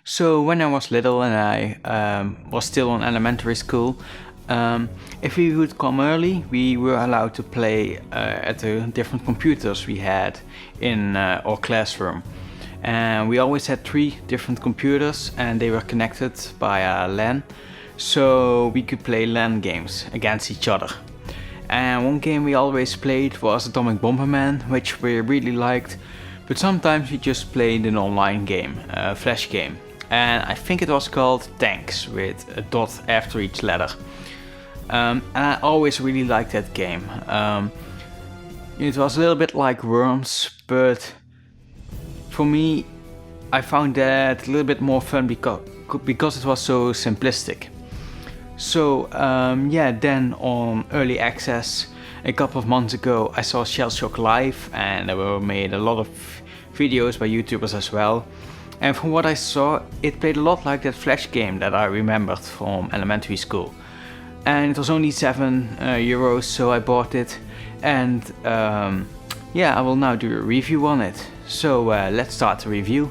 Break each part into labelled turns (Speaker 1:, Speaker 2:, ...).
Speaker 1: So when I was little and I was still in elementary school, if we would come early, we were allowed to play at the different computers we had in our classroom. And we always had 3 different computers and they were connected by a LAN, so we could play LAN games against each other. And one game we always played was Atomic Bomberman, which we really liked, but sometimes we just played an online game, a flash game. And I think it was called Tanks, with a dot after each letter. And I always really liked that game. It was a little bit like Worms, but for me I found that a little bit more fun because it was so simplistic. So then on early access a couple of months ago I saw Shellshock live, and there were made a lot of videos by YouTubers as well. And from what I saw, it played a lot like that Flash game that I remembered from elementary school. And it was only €7, so I bought it. And I will now do a review on it. So let's start the review.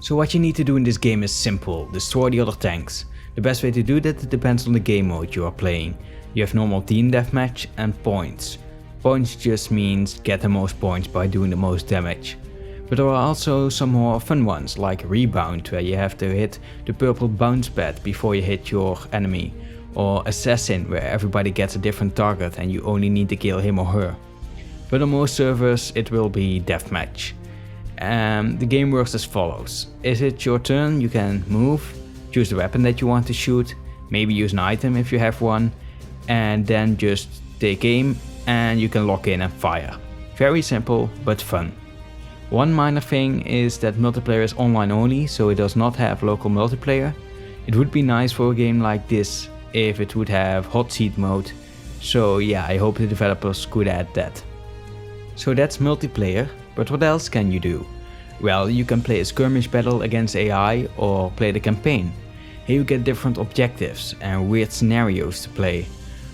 Speaker 2: So what you need to do in this game is simple: destroy the other tanks. The best way to do that depends on the game mode you are playing. You have normal team deathmatch and points. Points just means get the most points by doing the most damage. But there are also some more fun ones, like rebound, where you have to hit the purple bounce pad before you hit your enemy, or assassin, where everybody gets a different target and you only need to kill him or her. But on most servers it will be deathmatch. The game works as follows. Is it your turn, you can move, choose the weapon that you want to shoot, maybe use an item if you have one, and then just take aim and you can lock in and fire. Very simple but fun. One minor thing is that multiplayer is online only, so it does not have local multiplayer. It would be nice for a game like this if it would have hot seat mode, so yeah, I hope the developers could add that. So that's multiplayer, but what else can you do? Well, you can play a skirmish battle against AI or play the campaign. Here you get different objectives and weird scenarios to play.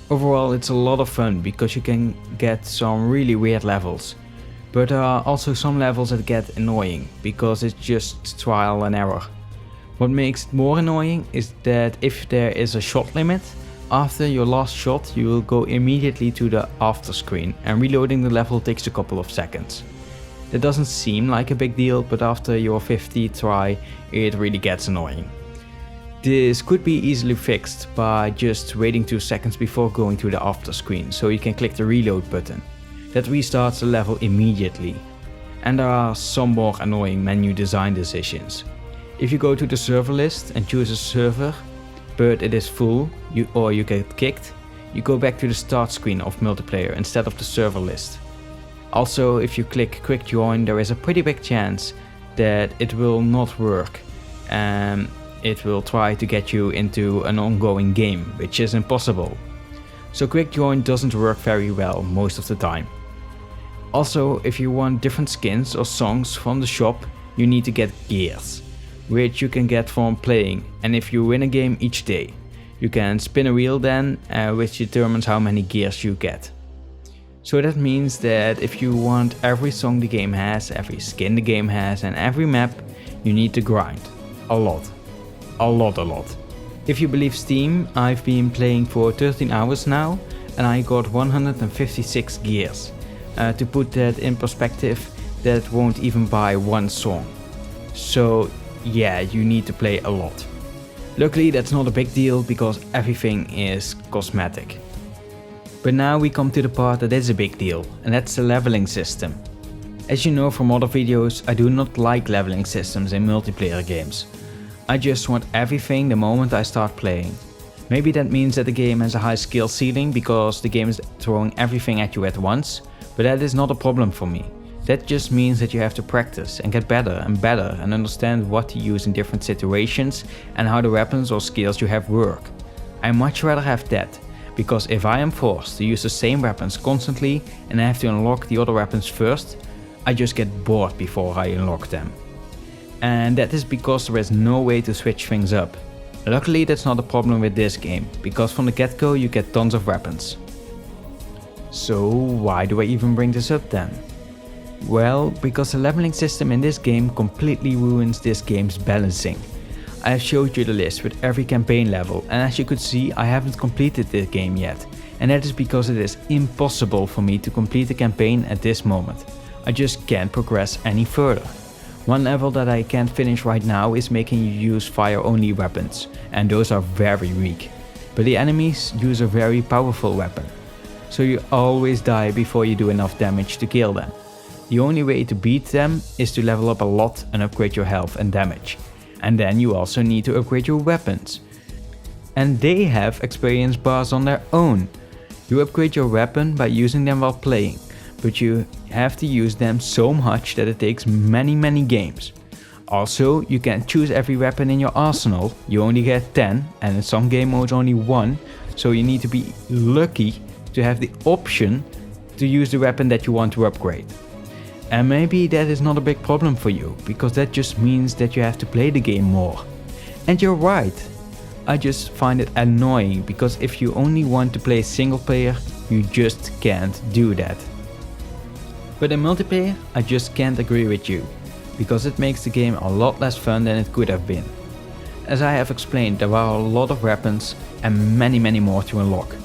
Speaker 2: Overall it's a lot of fun because you can get some really weird levels. But there are also some levels that get annoying because it's just trial and error. What makes it more annoying is that if there is a shot limit, after your last shot you will go immediately to the after screen and reloading the level takes a couple of seconds. That doesn't seem like a big deal, but after your 50th try it really gets annoying. This could be easily fixed by just waiting 2 seconds before going to the after screen, so you can click the reload button. That restarts the level immediately. And there are some more annoying menu design decisions. If you go to the server list and choose a server, but it is full or you get kicked, you go back to the start screen of multiplayer instead of the server list. Also, if you click quick join, there is a pretty big chance that it will not work. It will try to get you into an ongoing game, which is impossible. So quick join doesn't work very well most of the time. Also, if you want different skins or songs from the shop, you need to get gears, which you can get from playing, and if you win a game each day. You can spin a wheel then, which determines how many gears you get. So that means that if you want every song the game has, every skin the game has, and every map, you need to grind. A lot. A lot. If you believe Steam, I've been playing for 13 hours now, and I got 156 gears. To put that in perspective, that won't even buy one song. So yeah, you need to play a lot. Luckily that's not a big deal because everything is cosmetic. But now we come to the part that is a big deal, and that's the leveling system. As you know from other videos, I do not like leveling systems in multiplayer games. I just want everything the moment I start playing. Maybe that means that the game has a high skill ceiling because the game is throwing everything at you at once, but that is not a problem for me. That just means that you have to practice and get better and understand what to use in different situations and how the weapons or skills you have work. I much rather have that, because if I am forced to use the same weapons constantly and I have to unlock the other weapons first, I just get bored before I unlock them. And that is because there is no way to switch things up. Luckily that's not a problem with this game, because from the get-go you get tons of weapons. So why do I even bring this up then? Well, because the leveling system in this game completely ruins this game's balancing. I have showed you the list with every campaign level, and as you could see I haven't completed this game yet, and that is because it is impossible for me to complete the campaign at this moment. I just can't progress any further. One level that I can't finish right now is making you use fire only weapons, and those are very weak. But the enemies use a very powerful weapon, so you always die before you do enough damage to kill them. The only way to beat them is to level up a lot and upgrade your health and damage. And then you also need to upgrade your weapons. And they have experience bars on their own. You upgrade your weapon by using them while playing, but you have to use them so much that it takes many games. Also, you can't choose every weapon in your arsenal, you only get 10 and in some game modes only 1, so you need to be lucky to have the option to use the weapon that you want to upgrade. And maybe that is not a big problem for you, because that just means that you have to play the game more. And you're right, I just find it annoying, because if you only want to play single player, you just can't do that. But in multiplayer, I just can't agree with you, because it makes the game a lot less fun than it could have been. As I have explained, there are a lot of weapons and many more to unlock.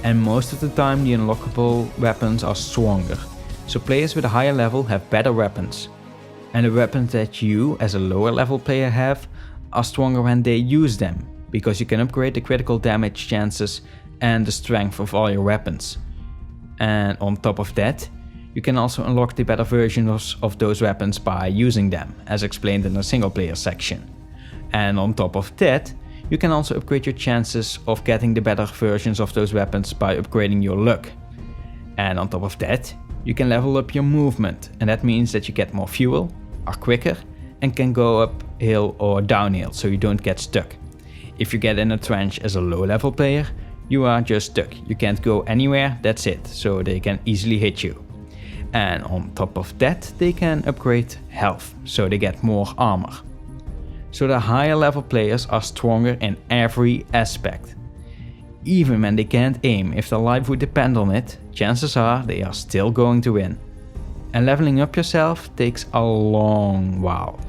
Speaker 2: And most of the time the unlockable weapons are stronger. So players with a higher level have better weapons. And the weapons that you as a lower level player have are stronger when they use them, because you can upgrade the critical damage chances and the strength of all your weapons. And on top of that, you can also unlock the better versions of those weapons by using them, as explained in the single player section. And on top of that, you can also upgrade your chances of getting the better versions of those weapons by upgrading your luck. And on top of that, you can level up your movement, and that means that you get more fuel, are quicker, and can go uphill or downhill so you don't get stuck. If you get in a trench as a low level player, you are just stuck. You can't go anywhere, that's it, so they can easily hit you. And on top of that, they can upgrade health, so they get more armor. So the higher level players are stronger in every aspect. Even when they can't aim, if their life would depend on it, chances are they are still going to win. And leveling up yourself takes a long while.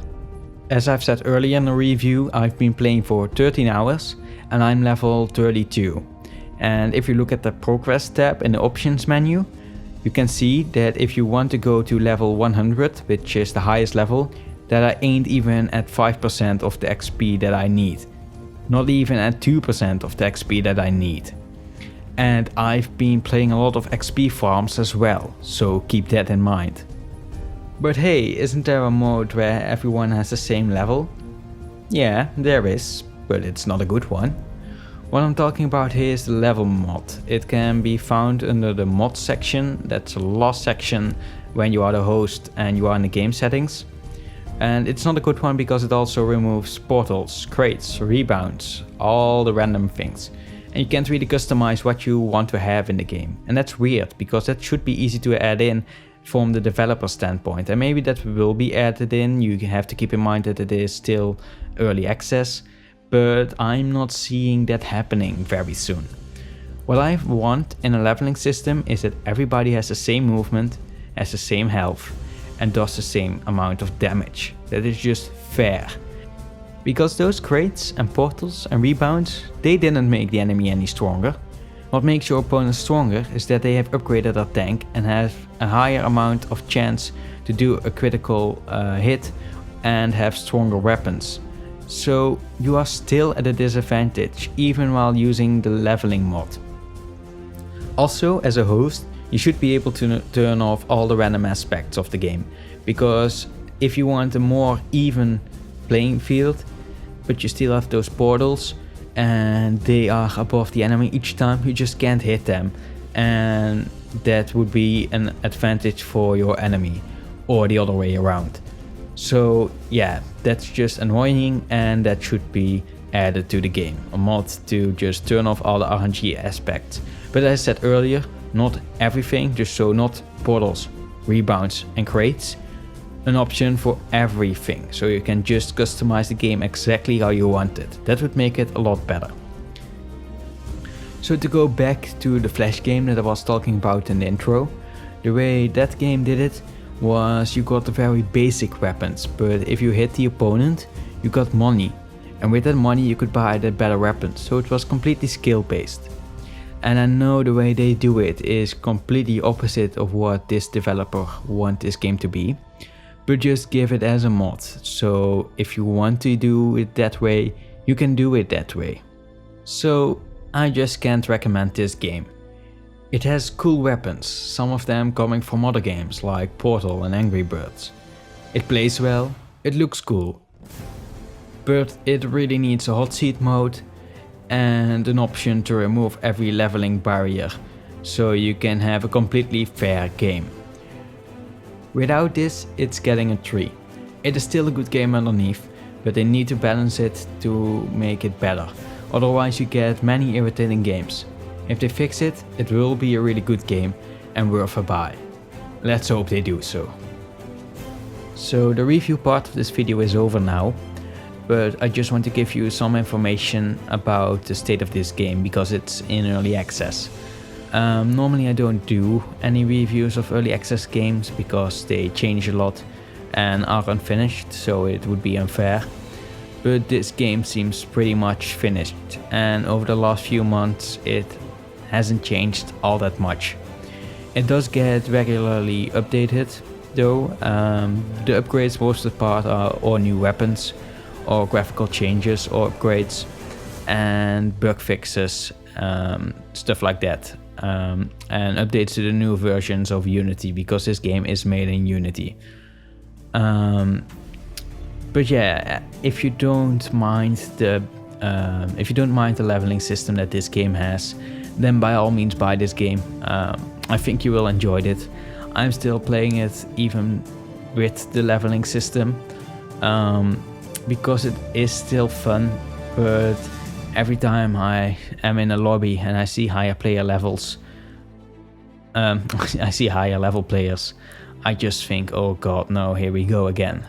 Speaker 2: As I've said earlier in the review, I've been playing for 13 hours and I'm level 32. And if you look at the progress tab in the options menu, you can see that if you want to go to level 100, which is the highest level, that I ain't even at 5% of the XP that I need. Not even at 2% of the XP that I need. And I've been playing a lot of XP farms as well, so keep that in mind. But hey, isn't there a mode where everyone has the same level? Yeah, there is, but it's not a good one. What I'm talking about here is the level mod. It can be found under the mod section, that's the last section when you are the host and you are in the game settings. And it's not a good one because it also removes portals, crates, rebounds, all the random things. And you can't really customize what you want to have in the game. And that's weird, because that should be easy to add in from the developer standpoint. And maybe that will be added in. You have to keep in mind that it is still early access. But I'm not seeing that happening very soon. What I want in a leveling system is that everybody has the same movement, has the same health, and does the same amount of damage. That is just fair. Because those crates and portals and rebounds, they didn't make the enemy any stronger. What makes your opponent stronger is that they have upgraded their tank and have a higher amount of chance to do a critical hit and have stronger weapons. So you are still at a disadvantage even while using the leveling mod. Also, as a host, you should be able to turn off all the random aspects of the game, because if you want a more even playing field, but you still have those portals and they are above the enemy each time, you just can't hit them, and that would be an advantage for your enemy, or the other way around. So yeah, that's just annoying, and that should be added to the game, a mod to just turn off all the RNG aspects. But as I said earlier, not everything, just so not portals, rebounds and crates, an option for everything, so you can just customize the game exactly how you want it. That would make it a lot better. So to go back to the Flash game that I was talking about in the intro, the way that game did it was you got the very basic weapons, but if you hit the opponent, you got money, and with that money you could buy the better weapons, so it was completely skill based. And I know the way they do it is completely opposite of what this developer want this game to be, but just give it as a mod, so if you want to do it that way, you can do it that way. So I just can't recommend this game. It has cool weapons, some of them coming from other games like Portal and Angry Birds. It plays well, it looks cool, but it really needs a hot seat mode and an option to remove every leveling barrier, so you can have a completely fair game. Without this, it's getting a 3. It is still a good game underneath, but they need to balance it to make it better, otherwise you get many irritating games. If they fix it, it will be a really good game and worth a buy. Let's hope they do so. So the review part of this video is over now, but I just want to give you some information about the state of this game because it's in early access. Normally I don't do any reviews of early access games because they change a lot and are unfinished, so it would be unfair. But this game seems pretty much finished, and over the last few months it hasn't changed all that much. It does get regularly updated though. The upgrades most of the part are or new weapons, or graphical changes or upgrades, and bug fixes, stuff like that. And updates to the new versions of Unity, because this game is made in Unity. But yeah, if you don't mind the leveling system that this game has, then by all means buy this game. I think you will enjoy it. I'm still playing it even with the leveling system, because it is still fun, but every time I am in a lobby and I see higher player levels, I see higher level players, I just think, oh god, no, here we go again.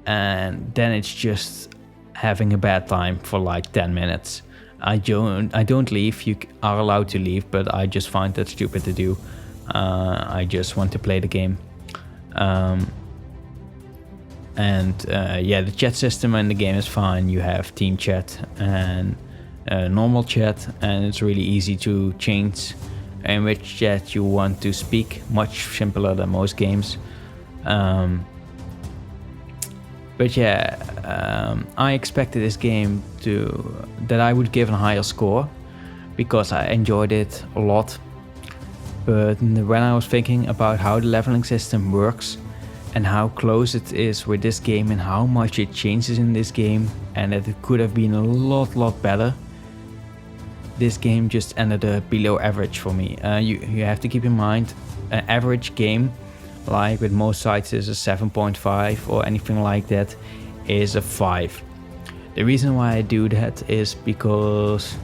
Speaker 2: And then it's just having a bad time for like 10 minutes. I don't leave, you are allowed to leave, but I just find that stupid to do. I just want to play the game. Yeah, the chat system in the game is fine. You have team chat and normal chat, and it's really easy to change in which chat you want to speak, much simpler than most games. But yeah, I expected this game that I would give a higher score because I enjoyed it a lot. But when I was thinking about how the leveling system works and how close it is with this game and how much it changes in this game, and that it could have been a lot better, this game just ended up below average for me. You have to keep in mind, an average game, like with most sites, is a 7.5 or anything like that, is a 5. The reason why I do that is because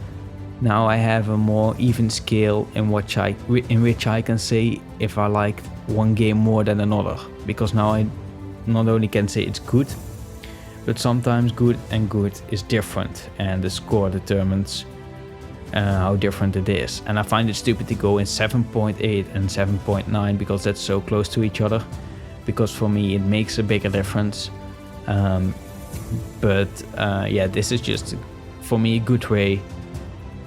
Speaker 2: now I have a more even scale in which I can say if I like one game more than another, because now I not only can say it's good, but sometimes good and good is different, and the score determines how different it is. And I find it stupid to go in 7.8 and 7.9 because that's so close to each other, because for me it makes a bigger difference. Yeah, this is just for me a good way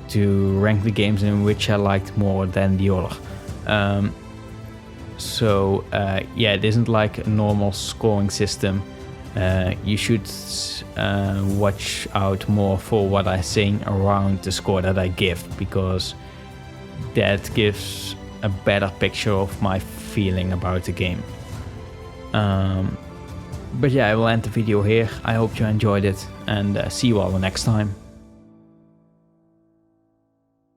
Speaker 2: to rank the games in which I liked more than the other. Yeah, it isn't like a normal scoring system. You should watch out more for what I sing around the score that I give, because that gives a better picture of my feeling about the game. But yeah, I will end the video here. I hope you enjoyed it, and see you all the next time.